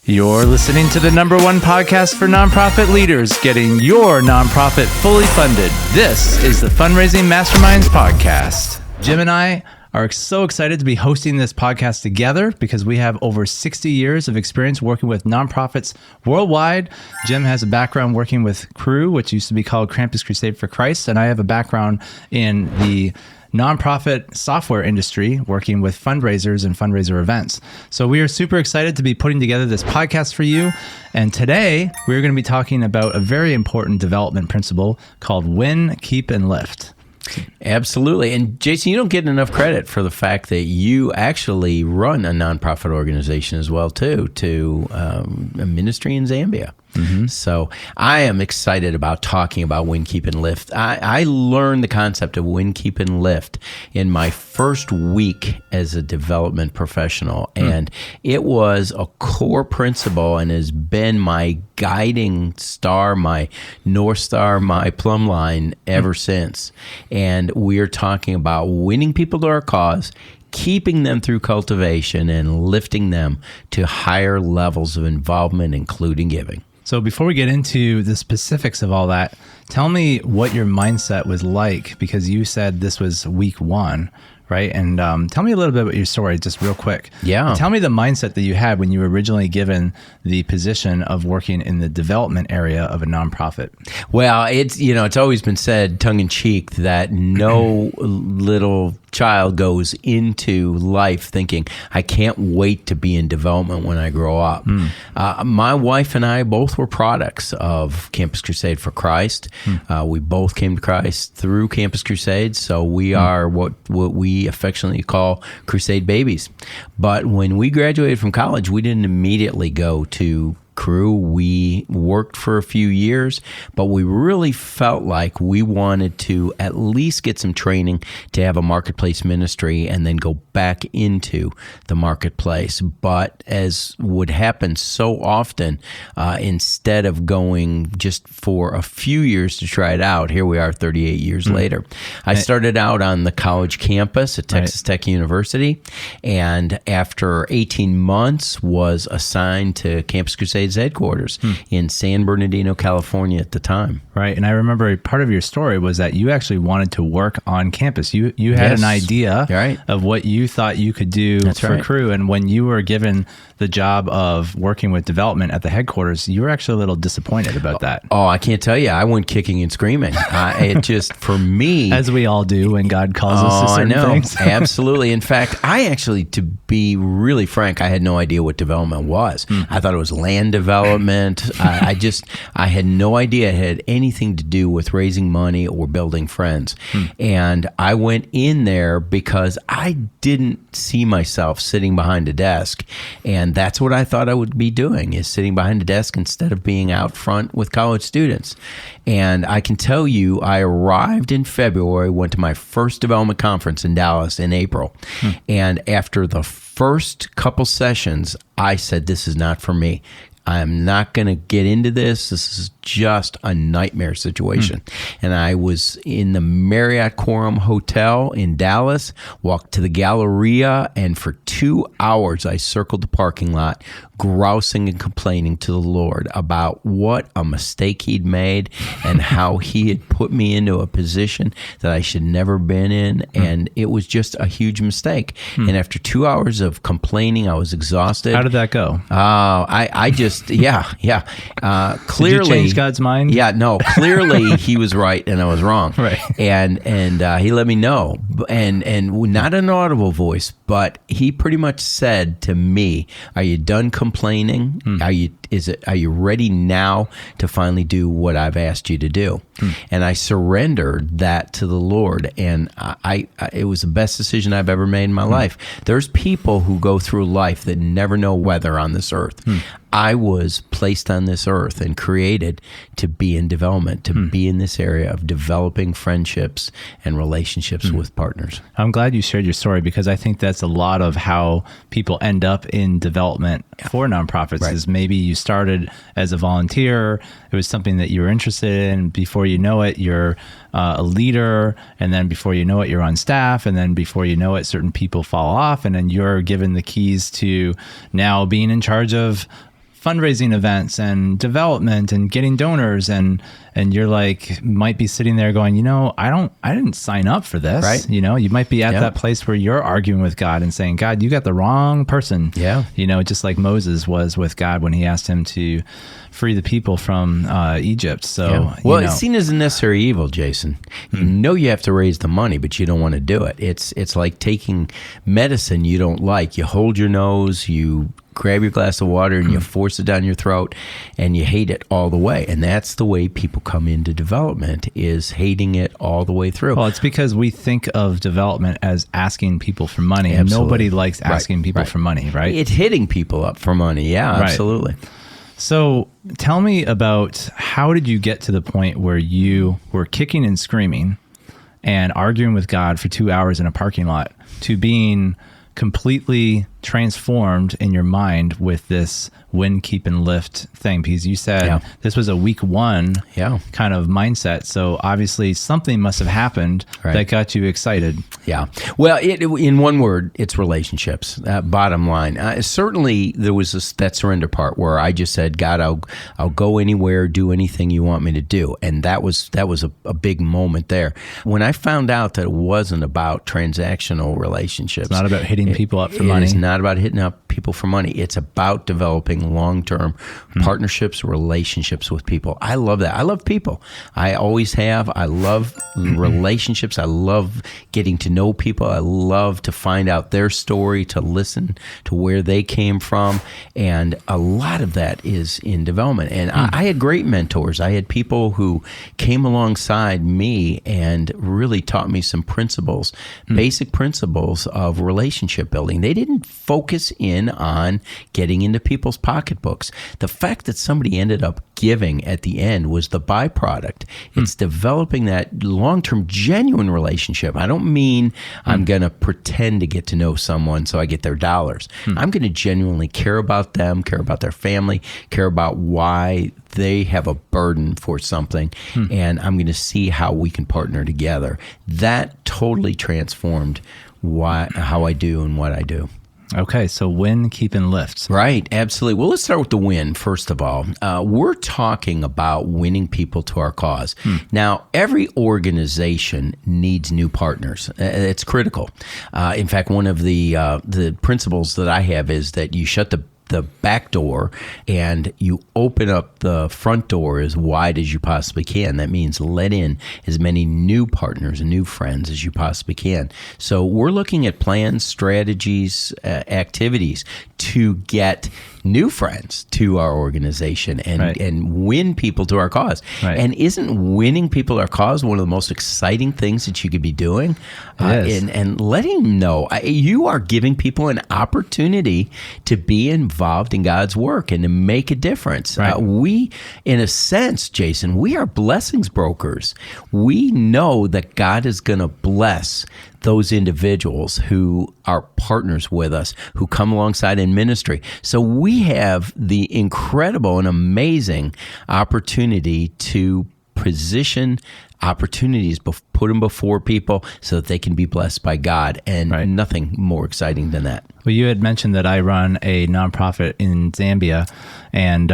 You're listening to the #1 podcast for nonprofit leaders, getting your nonprofit fully funded. This is the Fundraising Masterminds Podcast. Jim and I are so excited to be hosting this podcast together because we have over 60 years of experience working with nonprofits worldwide. Jim has a background working with Cru, which used to be called Campus Crusade for Christ, and I have a background in the nonprofit software industry working with fundraisers and fundraiser events. So we are super excited to be putting together this podcast for you. And today we're going to be talking about a very important development principle called win, keep, and lift. Absolutely. And Jason, you don't get enough credit for the fact that you actually run a nonprofit organization as well, too, to a ministry in Zambia. Mm-hmm. So I am excited about talking about win, keep, and lift. I learned the concept of win, keep, and lift in my first week as a development professional. And it was a core principle and has been my guiding star, my North Star, my plumb line ever since. And we're talking about winning people to our cause, keeping them through cultivation, and lifting them to higher levels of involvement, including giving. So before we get into the specifics of all that, tell me what your mindset was like, because you said this was week one, right? And tell me a little bit about your story, just real quick. Yeah. And tell me the mindset that you had when you were originally given the position of working in the development area of a nonprofit. Well, it's always been said, tongue in cheek, that no little child goes into life thinking, I can't wait to be in development when I grow up. My wife and I both were products of Campus Crusade for Christ. We both came to Christ through Campus Crusade, so we are what we affectionately call Crusade babies. But when we graduated from college, we didn't immediately go to Cru. We worked for a few years, but we really felt like we wanted to at least get some training to have a marketplace ministry and then go back into the marketplace. But as would happen so often, instead of going just for a few years to try it out, here we are 38 years later. I started out on the college campus at Texas Tech University, and after 18 months was assigned to Campus Crusade headquarters in San Bernardino, California at the time. Right. And I remember part of your story was that you actually wanted to work on campus. You had an idea of what you thought you could do for Cru. And when you were given the job of working with development at the headquarters, you were actually a little disappointed about that. Oh, I can't tell you. I went kicking and screaming. It just, for me... As we all do when God calls us to certain things. Absolutely. In fact, to be really frank, I had no idea what development was. I thought it was land development. I had no idea it had anything to do with raising money or building friends. And I went in there because I didn't see myself sitting behind a desk. And that's what I thought I would be doing, is sitting behind a desk instead of being out front with college students. And I can tell you, I arrived in February, went to my first development conference in Dallas in April. And after the first couple sessions, I said, this is not for me. I'm not going to get into this. This is just a nightmare situation. And I was in the Marriott Quorum Hotel in Dallas, walked to the Galleria, and for 2 hours I circled the parking lot, grousing and complaining to the Lord about what a mistake he'd made and how he had put me into a position that I should never been in. And it was just a huge mistake. And after 2 hours of complaining, I was exhausted. How did that go? I just, clearly. Did you change God's mind? Yeah, no, clearly he was right and I was wrong. Right. And he let me know, and not an audible voice, but he pretty much said to me, are you done complaining? Are you ready now to finally do what I've asked you to do? And I surrendered that to the Lord, and it was the best decision I've ever made in my life. There's people who go through life that never know weather on this earth. I was placed on this earth and created to be in development, to be in this area of developing friendships and relationships with partners. I'm glad you shared your story, because I think that's a lot of how people end up in development for nonprofits. Is maybe you started as a volunteer, it was something that you were interested in. Before you know it, you're a leader, and then before you know it, you're on staff, and then before you know it, certain people fall off, and then you're given the keys to now being in charge of fundraising events and development and getting donors, and you're like, might be sitting there going, I didn't sign up for this. Right. You might be at that place where you're arguing with God and saying, God, you got the wrong person. Yeah. Just like Moses was with God when he asked him to free the people from Egypt. So, well, it's seen as a necessary evil, Jason. You have to raise the money, but you don't want to do it. It's like taking medicine you don't like. You hold your nose, you grab your glass of water and you force it down your throat, and you hate it all the way. And that's the way people come into development, is hating it all the way through. Well, it's because we think of development as asking people for money. Absolutely. And nobody likes asking people for money, right? It's hitting people up for money. Yeah, Right. absolutely. So tell me about, how did you get to the point where you were kicking and screaming and arguing with God for 2 hours in a parking lot, to being completely transformed in your mind with this win, keep, and lift thing? Because you said this was a week one kind of mindset. So obviously something must have happened that got you excited. Yeah. Well, in one word, it's relationships. Bottom line, certainly there was that surrender part where I just said, God, I'll go anywhere, do anything you want me to do, and that was a big moment there. When I found out that it wasn't about transactional relationships, it's not about hitting people up for money. It's not about hitting up people for money. It's about developing long-term partnerships, relationships with people. I love that. I love people. I always have. I love relationships. I love getting to know people. I love to find out their story, to listen to where they came from. And a lot of that is in development. And I had great mentors. I had people who came alongside me and really taught me some principles, basic principles of relationship building. They didn't focus in on getting into people's pocketbooks. The fact that somebody ended up giving at the end was the byproduct. It's developing that long-term, genuine relationship. I don't mean I'm going to pretend to get to know someone so I get their dollars. I'm going to genuinely care about them, care about their family, care about why they have a burden for something, and I'm going to see how we can partner together. That totally transformed how I do and what I do. Okay, so win, keep, and lift. Right, absolutely. Well, let's start with the win, first of all. We're talking about winning people to our cause. Now, every organization needs new partners. It's critical. In fact, one of the principles that I have is that you shut the back door and you open up the front door as wide as you possibly can. That means let in as many new partners and new friends as you possibly can. So we're looking at plans, strategies, activities to get new friends to our organization and win people to our cause. Right. And isn't winning people to our cause one of the most exciting things that you could be doing? And letting them know you are giving people an opportunity to be involved in God's work and to make a difference. Right. We, in a sense, Jason, we are blessings brokers. We know that God is going to bless those individuals who are partners with us, who come alongside in ministry. So we have the incredible and amazing opportunity to position opportunities, put them before people so that they can be blessed by God, and nothing more exciting than that. Well, you had mentioned that I run a nonprofit in Zambia, and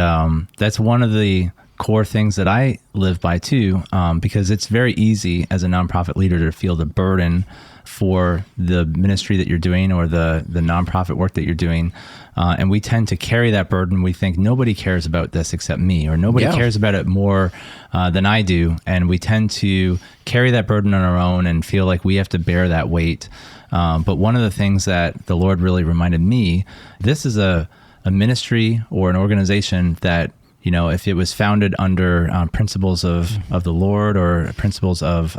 that's one of the core things that I live by too, because it's very easy as a nonprofit leader to feel the burden for the ministry that you're doing or the nonprofit work that you're doing. And we tend to carry that burden. We think nobody cares about this except me, or nobody cares about it more than I do. And we tend to carry that burden on our own and feel like we have to bear that weight. But one of the things that the Lord really reminded me, this is a ministry or an organization that, you know, if it was founded under principles of the Lord, or principles of,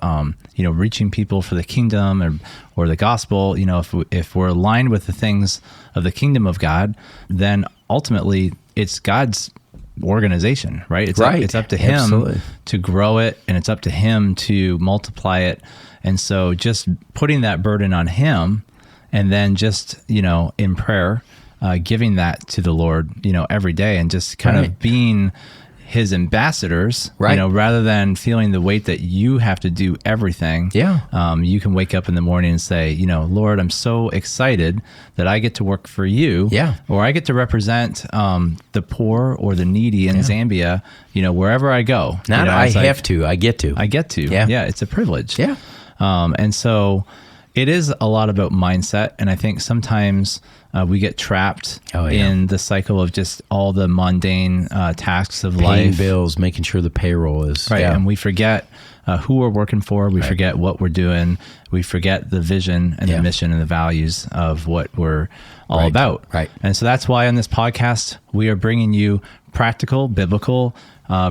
reaching people for the kingdom or the gospel, you know, if we're aligned with the things of the kingdom of God, then ultimately it's God's organization, right? It's up to Him to grow it, and it's up to Him to multiply it. And so just putting that burden on Him, and then just, in prayer, giving that to the Lord, every day, and just kind of being his ambassadors, Right. rather than feeling the weight that you have to do everything. Yeah. You can wake up in the morning and say, Lord, I'm so excited that I get to work for you. Yeah. Or I get to represent the poor or the needy in Zambia, wherever I go. Not I have to, I get to. I get to. Yeah. It's a privilege. Yeah. And so it is a lot about mindset. And I think sometimes we get trapped in the cycle of just all the mundane tasks of Paying life. bills, making sure the payroll is. Right. Yeah. And we forget who we're working for. We forget what we're doing. We forget the vision and the mission and the values of what we're all about. Right. And so that's why on this podcast, we are bringing you practical, biblical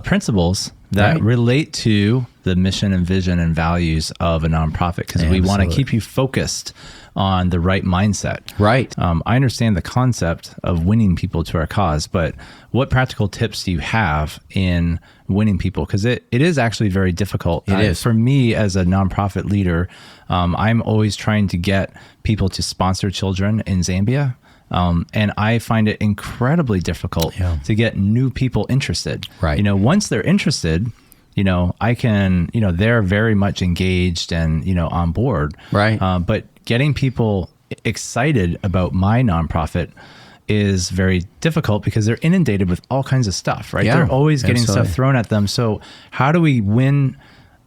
principles that relate to the mission and vision and values of a nonprofit, because we want to keep you focused on the right mindset. Right. I understand the concept of winning people to our cause, but what practical tips do you have in winning people? Because it is actually very difficult. It is. For me as a nonprofit leader, I'm always trying to get people to sponsor children in Zambia. And I find it incredibly difficult to get new people interested. Right. Once they're interested, I can, they're very much engaged and, on board. Right. But getting people excited about my nonprofit is very difficult because they're inundated with all kinds of stuff, right? Yeah, They're always getting absolutely. stuff thrown at them. So how do we win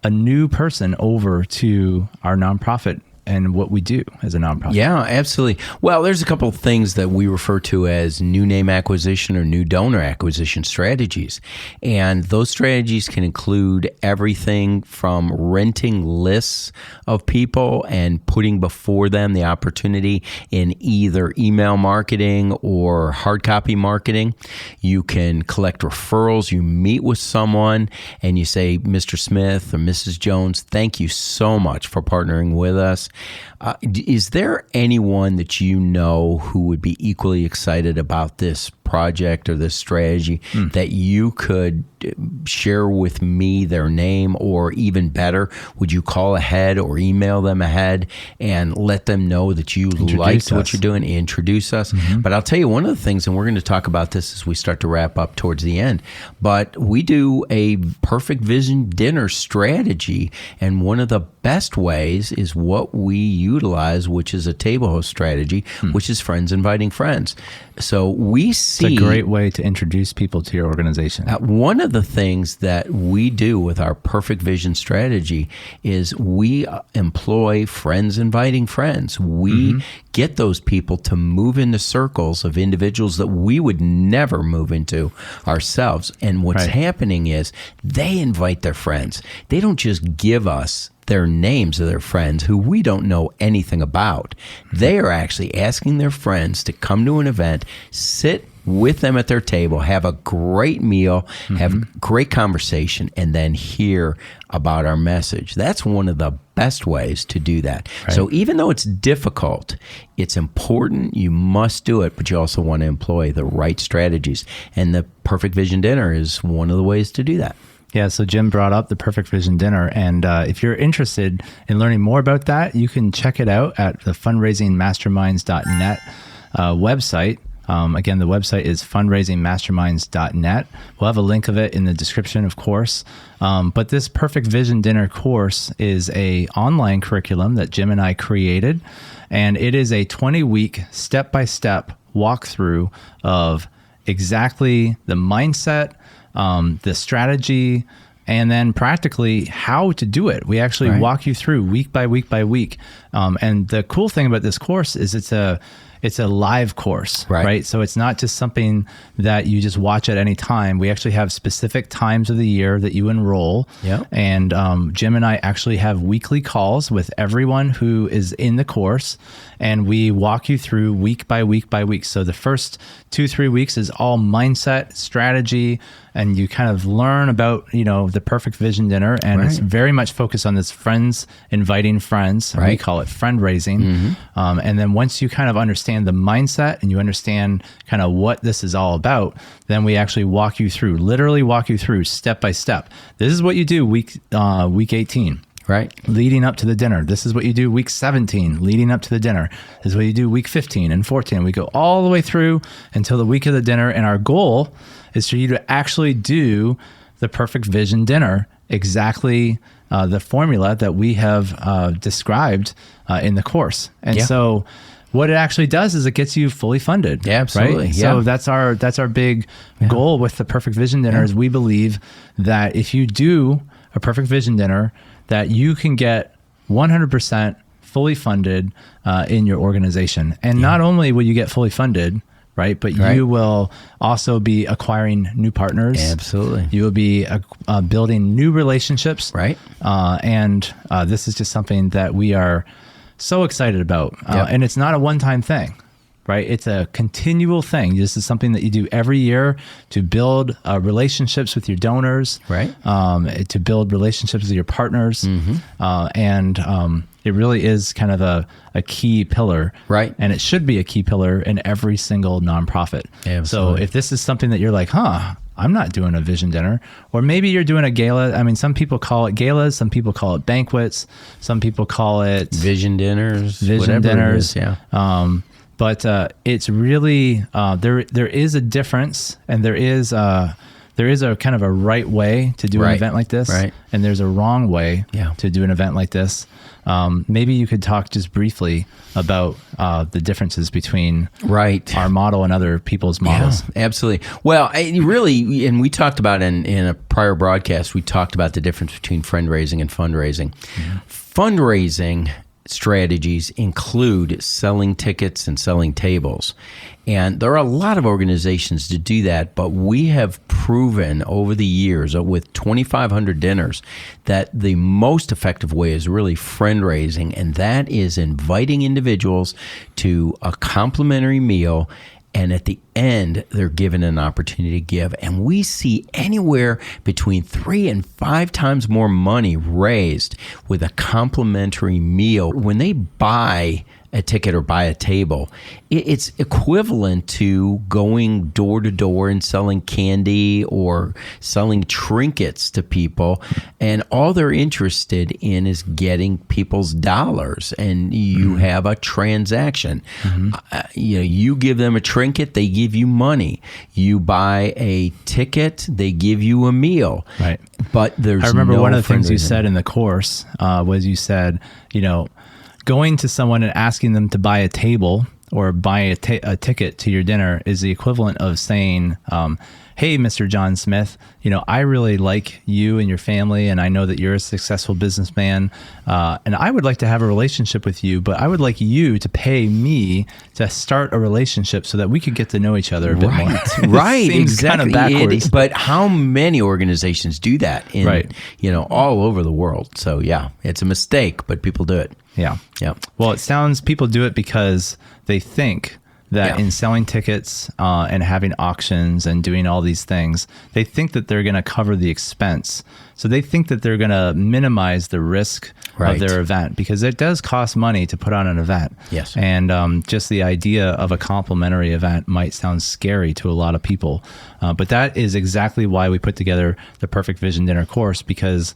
a new person over to our nonprofit and what we do as a nonprofit? Yeah, absolutely. Well, there's a couple of things that we refer to as new name acquisition or new donor acquisition strategies. And those strategies can include everything from renting lists of people and putting before them the opportunity in either email marketing or hard copy marketing. You can collect referrals. You meet with someone and you say, Mr. Smith or Mrs. Jones, thank you so much for partnering with us. Is there anyone that you know who would be equally excited about this project or this strategy that you could share with me their name, or even better, would you call ahead or email them ahead and let them know that you liked what you're doing, introduce us? But I'll tell you one of the things, and we're going to talk about this as we start to wrap up towards the end, but we do a perfect vision dinner strategy, and one of the best ways is what we utilize, which is a table host strategy, which is friends inviting friends. So we see... It's a great way to introduce people to your organization. One of the things that we do with our perfect vision strategy is we employ friends inviting friends. We get those people to move into circles of individuals that we would never move into ourselves. And what's happening is they invite their friends. They don't just give us their names of their friends who we don't know anything about. They are actually asking their friends to come to an event, sit with them at their table, have a great meal, have great conversation, and then hear about our message. That's one of the best ways to do that. So even though it's difficult, it's important, you must do it, but you also want to employ the right strategies. And the Perfect Vision Dinner is one of the ways to do that. Yeah, so Jim brought up the Perfect Vision Dinner, and if you're interested in learning more about that, you can check it out at the fundraisingmasterminds.net website. Again, the website is fundraisingmasterminds.net. We'll have a link of it in the description, of course. But this Perfect Vision Dinner course is an online curriculum that Jim and I created, and it is a 20-week step-by-step walkthrough of exactly the mindset, the strategy, and then practically how to do it. We actually walk you through week by week by week. And the cool thing about this course is it's a live course, right? So it's not just something that you just watch at any time. We actually have specific times of the year that you enroll. And Jim and I actually have weekly calls with everyone who is in the course, and we walk you through week by week by week. So the first 2-3 weeks is all mindset, strategy, and you kind of learn about, the Perfect Vision Dinner, and it's very much focused on this friends inviting friends. We call it friend raising. And then once you kind of understand the mindset and you understand kind of what this is all about, then we actually literally walk you through step by step. This is what you do week 18. Right. Leading up to the dinner. This is what you do week 17, leading up to the dinner. This is what you do week 15 and 14. We go all the way through until the week of the dinner. And our goal is for you to actually do the perfect vision dinner, exactly the formula that we have described in the course. And so what it actually does is it gets you fully funded. Yeah, absolutely. Right? Yeah. So that's our big goal with the perfect vision dinner is we believe that if you do a perfect vision dinner, that you can get 100% fully funded in your organization. And not only will you get fully funded, right, but you will also be acquiring new partners. Absolutely. You will be building new relationships. Right. And this is just something that we are so excited about. And it's not a one-time thing, right? It's a continual thing. This is something that you do every year to build relationships with your donors, right? To build relationships with your partners. And it really is kind of a key pillar. Right. And it should be a key pillar in every single nonprofit. Absolutely. So if this is something that you're like, I'm not doing a vision dinner, or maybe you're doing a gala. I mean, some people call it galas, some people call it banquets, some people call it vision dinners, vision dinners. It is, but it's really there is a difference, and there is a kind of a right way to do an event like this, and there's a wrong way to do an event like this. Maybe you could talk just briefly about the differences between our model and other people's models. Yeah, absolutely. Well, really, and we talked about in a prior broadcast, we talked about the difference between fundraising and fundraising. Fundraising strategies include selling tickets and selling tables. And there are a lot of organizations to do that, but we have proven over the years with 2,500 dinners that the most effective way is really fundraising, and that is inviting individuals to a complimentary meal, and at the end, they're given an opportunity to give. And we see anywhere between 3 and 5 times more money raised with a complimentary meal. When they buy a ticket or buy a table, it's equivalent to going door to door and selling candy or selling trinkets to people, and all they're interested in is getting people's dollars, and you have a transaction. You give them a trinket, they give you money. You buy a ticket, they give you a meal. Right. But there's I remember no one of the things you fundraising. said in the course was you said, going to someone and asking them to buy a table or buy a ticket to your dinner is the equivalent of saying, hey, Mr. John Smith, I really like you and your family, and I know that you're a successful businessman, and I would like to have a relationship with you, but I would like you to pay me to start a relationship so that we could get to know each other a bit more. Right, Seems exactly. kind of backwards. But how many organizations do that in, all over the world? So yeah, it's a mistake, but people do it. Yeah. Yeah. Well, it sounds people do it because they think that in selling tickets and having auctions and doing all these things, they think that they're going to cover the expense. So they think that they're going to minimize the risk of their event, because it does cost money to put on an event. Yes. And just the idea of a complimentary event might sound scary to a lot of people. But that is exactly why we put together the Perfect Vision Dinner course, because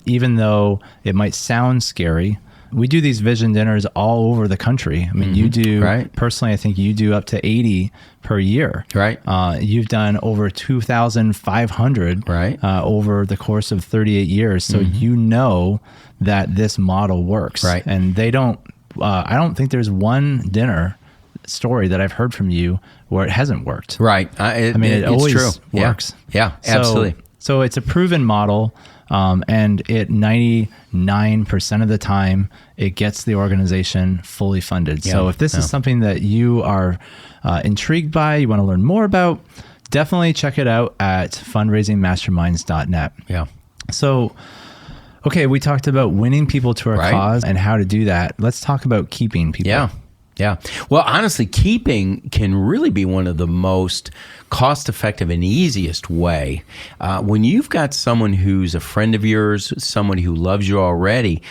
even though it might sound scary, we do these vision dinners all over the country. I mean, you do, personally, I think you do up to 80 per year. Right. You've done over 2,500 over the course of 38 years. So you know that this model works. Right. And they don't, I don't think there's one dinner story that I've heard from you where it hasn't worked. Right. It always true. works. Yeah, absolutely. So it's a proven model. And it 99% of the time, it gets the organization fully funded. So if this is something that you are intrigued by, you want to learn more about, definitely check it out at fundraisingmasterminds.net. Yeah. So, okay, we talked about winning people to our cause and how to do that. Let's talk about keeping people. Yeah. Yeah. Well, honestly, keeping can really be one of the most cost-effective and easiest way. When you've got someone who's a friend of yours, someone who loves you already,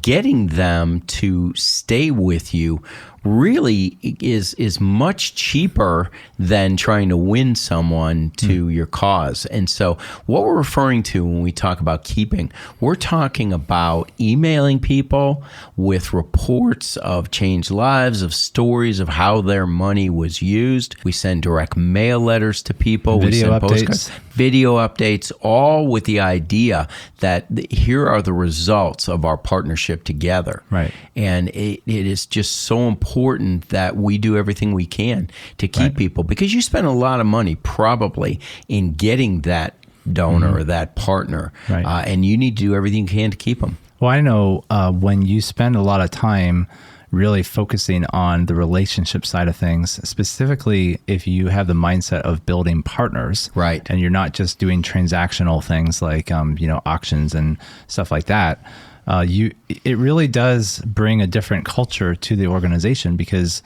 getting them to stay with you really is much cheaper than trying to win someone to your cause. And so what we're referring to when we talk about keeping, we're talking about emailing people with reports of changed lives, of stories of how their money was used. We send direct mail letters to people. Video we send updates. postcards, video updates, all with the idea that here are the results of our partnership together. Right. And it is just so important that we do everything we can to keep people, because you spend a lot of money probably in getting that donor or that partner, and you need to do everything you can to keep them. Well, I know when you spend a lot of time really focusing on the relationship side of things, specifically if you have the mindset of building partners, right, and you're not just doing transactional things like auctions and stuff like that, it really does bring a different culture to the organization, because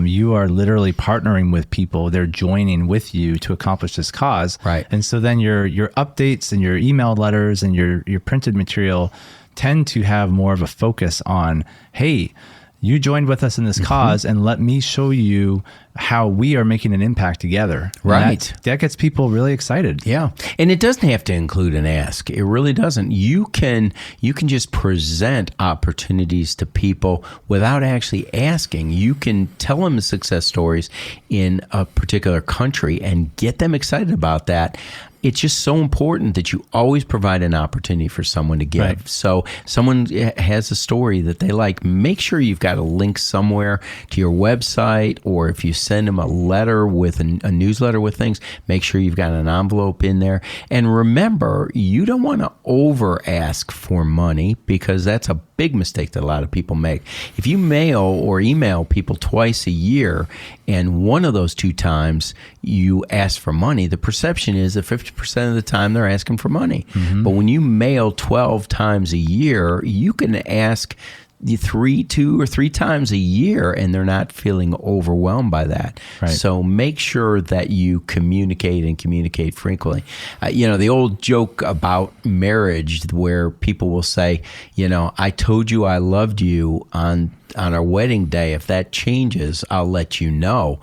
you are literally partnering with people. They're joining with you to accomplish this cause. Right. And so then your updates and your email letters and your printed material tend to have more of a focus on, hey, you joined with us in this cause, and let me show you how we are making an impact together. Right. That gets people really excited. Yeah. And it doesn't have to include an ask. It really doesn't. You can just present opportunities to people without actually asking. You can tell them success stories in a particular country and get them excited about that. It's just so important that you always provide an opportunity for someone to give. Right. So someone has a story that they like, make sure you've got a link somewhere to your website, or if you send them a letter with a newsletter with things, make sure you've got an envelope in there. And remember, you don't want to over ask for money, because that's a big mistake that a lot of people make. If you mail or email people twice a year, and one of those 2 times you ask for money, the perception is that 50% of the time they're asking for money. But when you mail 12 times a year, you can ask 2 or 3 times a year, and they're not feeling overwhelmed by that. Right. So make sure that you communicate frequently. The old joke about marriage where people will say, I told you I loved you on our wedding day. If that changes, I'll let you know.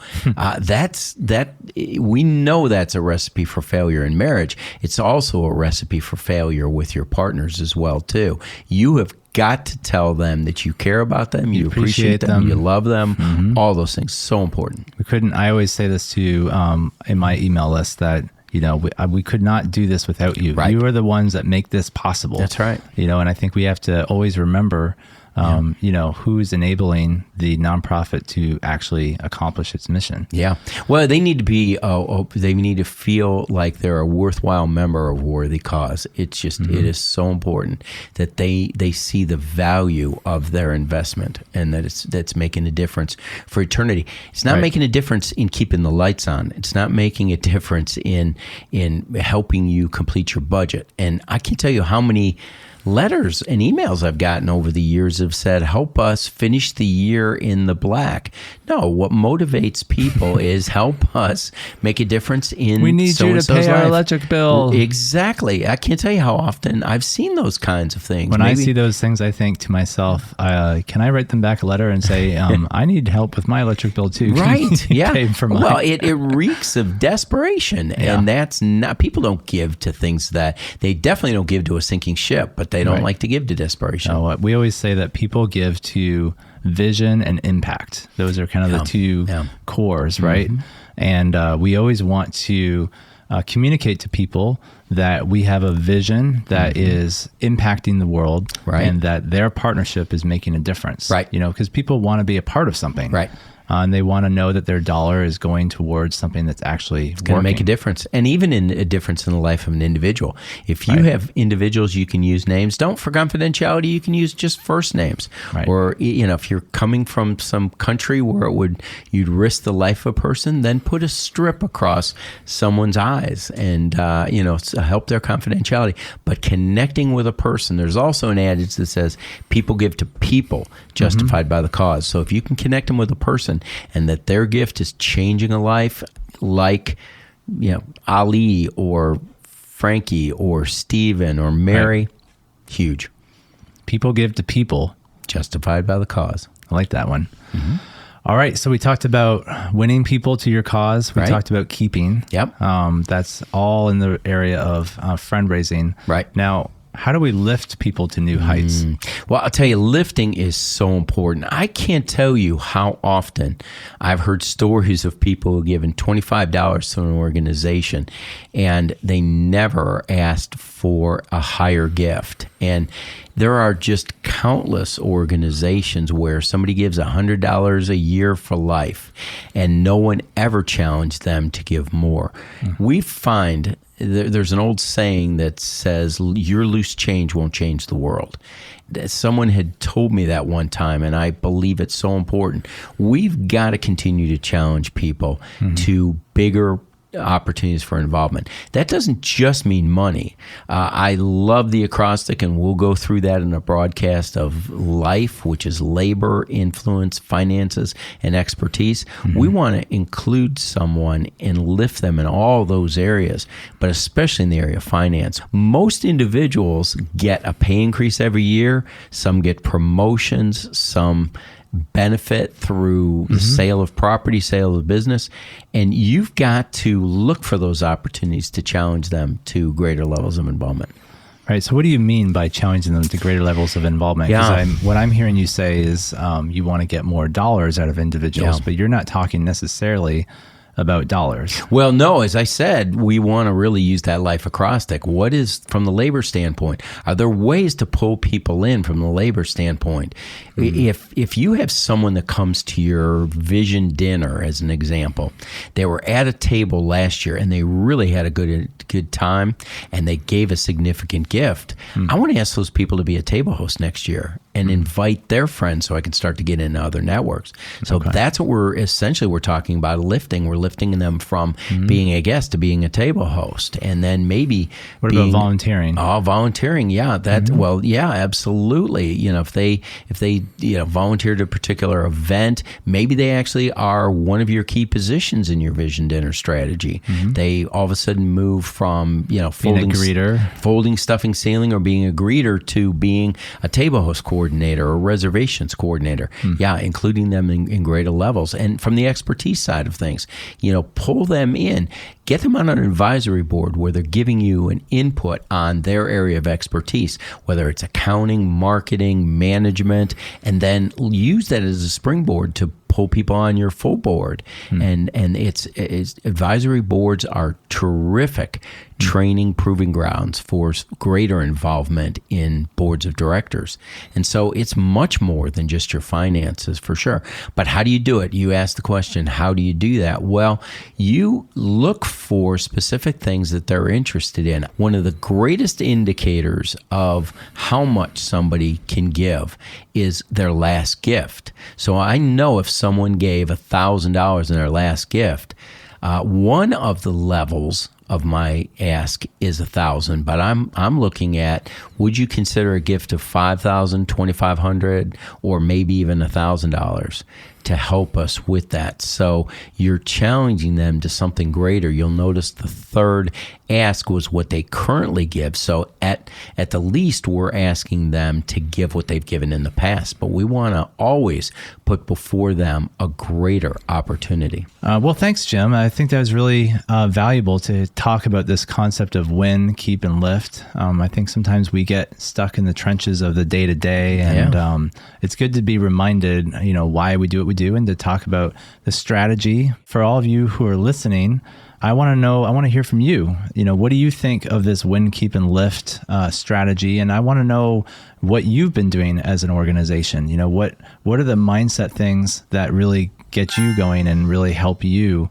We know that's a recipe for failure in marriage. It's also a recipe for failure with your partners as well, too. You have got to tell them that you care about them, you appreciate them, you love them, all those things. So important. I always say this to in my email list that, we could not do this without you. Right. You are the ones that make this possible. That's right. And I think we have to always remember, who's enabling the nonprofit to actually accomplish its mission. Yeah. Well, they need to be, they need to feel like they're a worthwhile member of a worthy cause. It's just, it is so important that they see the value of their investment, and that that's making a difference for eternity. It's not making a difference in keeping the lights on. It's not making a difference in helping you complete your budget. And I can tell you how many letters and emails I've gotten over the years have said, help us finish the year in the black. No, what motivates people is help us make a difference in we need you to pay our electric bill. Exactly. I can't tell you how often I've seen those kinds of things. When I see those things, I think to myself, can I write them back a letter and say, I need help with my electric bill too? Right. Yeah. Pay for mine. Well, it reeks of desperation. And that's not, people don't give to things that, they definitely don't give to a sinking ship, but they don't like to give to desperation. No, we always say that people give to vision and impact. Those are kind of the two cores, right? And we always want to communicate to people that we have a vision that is impacting the world, and that their partnership is making a difference. Right. Because people want to be a part of something. Right. And they want to know that their dollar is going towards something that's actually going to make a difference, and even in a difference in the life of an individual. If you have individuals, you can use names. Don't, for confidentiality, you can use just first names. Right. Or if you're coming from some country where you'd risk the life of a person, then put a strip across someone's eyes and help their confidentiality. But connecting with a person, there's also an adage that says people give to people, justified by the cause. So if you can connect them with a person, and that their gift is changing a life, like Ali or Frankie or Stephen or Mary, huge. People give to people, justified by the cause. I like that one. All right. So we talked about winning people to your cause. We talked about keeping. Yep. That's all in the area of fundraising. Right. Now, how do we lift people to new heights? Well, I'll tell you, lifting is so important. I can't tell you how often I've heard stories of people who given $25 to an organization and they never asked for a higher gift. And there are just countless organizations where somebody gives $100 a year for life and no one ever challenged them to give more. We find there's an old saying that says, your loose change won't change the world. Someone had told me that one time, and I believe it's so important. We've got to continue to challenge people to bigger opportunities for involvement. That doesn't just mean money. I love the acrostic, and we'll go through that in a broadcast of life, which is labor, influence, finances, and expertise. We want to include someone and lift them in all those areas, but especially in the area of finance. Most individuals get a pay increase every year. Some get promotions, some benefit through the sale of property, sale of business, and you've got to look for those opportunities to challenge them to greater levels of involvement. Right. So what do you mean by challenging them to greater levels of involvement? Because what I'm hearing you say is you want to get more dollars out of individuals, but you're not talking necessarily about dollars. Well, no, as I said, we want to really use that life acrostic. What is, from the labor standpoint, are there ways to pull people in from the labor standpoint? If you have someone that comes to your vision dinner, as an example, they were at a table last year and they really had a good time and they gave a significant gift, I want to ask those people to be a table host next year and invite their friends so I can start to get into other networks. So that's what we're talking about, lifting. We're lifting them from being a guest to being a table host. And then maybe what about volunteering? Oh, volunteering. Yeah. Well, yeah, absolutely. If they volunteered at a particular event, maybe they actually are one of your key positions in your vision dinner strategy. They all of a sudden move from, folding, stuffing, sealing, or being a greeter to being a table host coordinator or reservations coordinator. Yeah, including them in greater levels. And from the expertise side of things, pull them in, get them on an advisory board where they're giving you an input on their area of expertise, whether it's accounting, marketing, management, and then use that as a springboard to pull people on your full board. And it's advisory boards are terrific training proving grounds for greater involvement in boards of directors. And so it's much more than just your finances, for sure. But how do you do it? You ask the question, how do you do that? Well, you look for specific things that they're interested in. One of the greatest indicators of how much somebody can give is their last gift. So I know if someone gave $1,000 in their last gift, one of the levels of my ask is $1,000, but I'm looking at, would you consider a gift of $5,000, $2,500, or maybe even $1,000 to help us with that? So you're challenging them to something greater. You'll notice the third ask was what they currently give. So at the least, we're asking them to give what they've given in the past, but we want to always put before them a greater opportunity. Well, thanks, Jim. I think that was really valuable to talk about this concept of win, keep, and lift. I think sometimes we get stuck in the trenches of the day-to-day, and it's good to be reminded, why we do what we do, and to talk about the strategy. For all of you who are listening, I want to hear from you. What do you think of this win, keep, and lift strategy? And I want to know what you've been doing as an organization. What are the mindset things that really get you going and really help you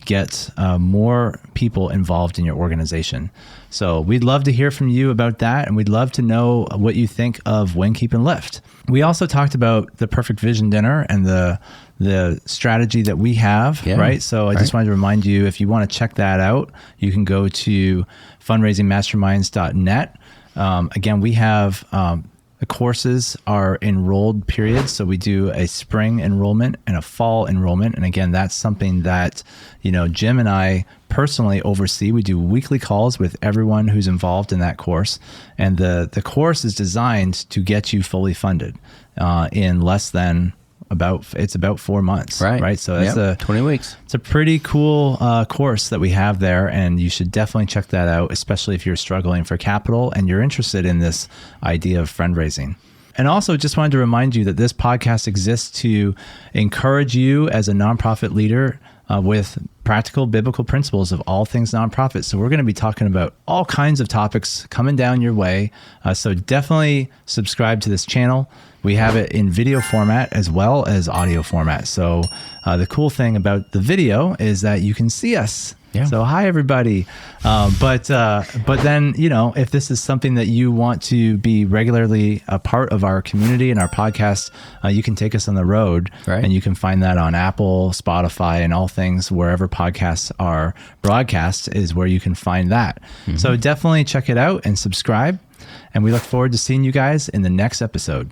get more people involved in your organization? So we'd love to hear from you about that, and we'd love to know what you think of Win, Keep, and Lift. We also talked about the Perfect Vision Dinner and the strategy that we have, right? So I just wanted to remind you, if you want to check that out, you can go to fundraisingmasterminds.net. Again, we have the courses are enrolled periods. So we do a spring enrollment and a fall enrollment. And again, that's something that, Jim and I personally oversee. We do weekly calls with everyone who's involved in that course. And the course is designed to get you fully funded in less than it's about 4 months. Right. So that's 20 weeks. It's a pretty cool course that we have there, and you should definitely check that out, especially if you're struggling for capital and you're interested in this idea of fundraising. And also just wanted to remind you that this podcast exists to encourage you as a nonprofit leader with practical biblical principles of all things nonprofit. So we're going to be talking about all kinds of topics coming down your way. So definitely subscribe to this channel. We have it in video format as well as audio format. So the cool thing about the video is that you can see us. Yeah. So hi everybody. But then, if this is something that you want to be regularly a part of our community and our podcast, you can take us on the road, and you can find that on Apple, Spotify, and all things wherever podcasts are broadcast is where you can find that. So definitely check it out and subscribe. And we look forward to seeing you guys in the next episode.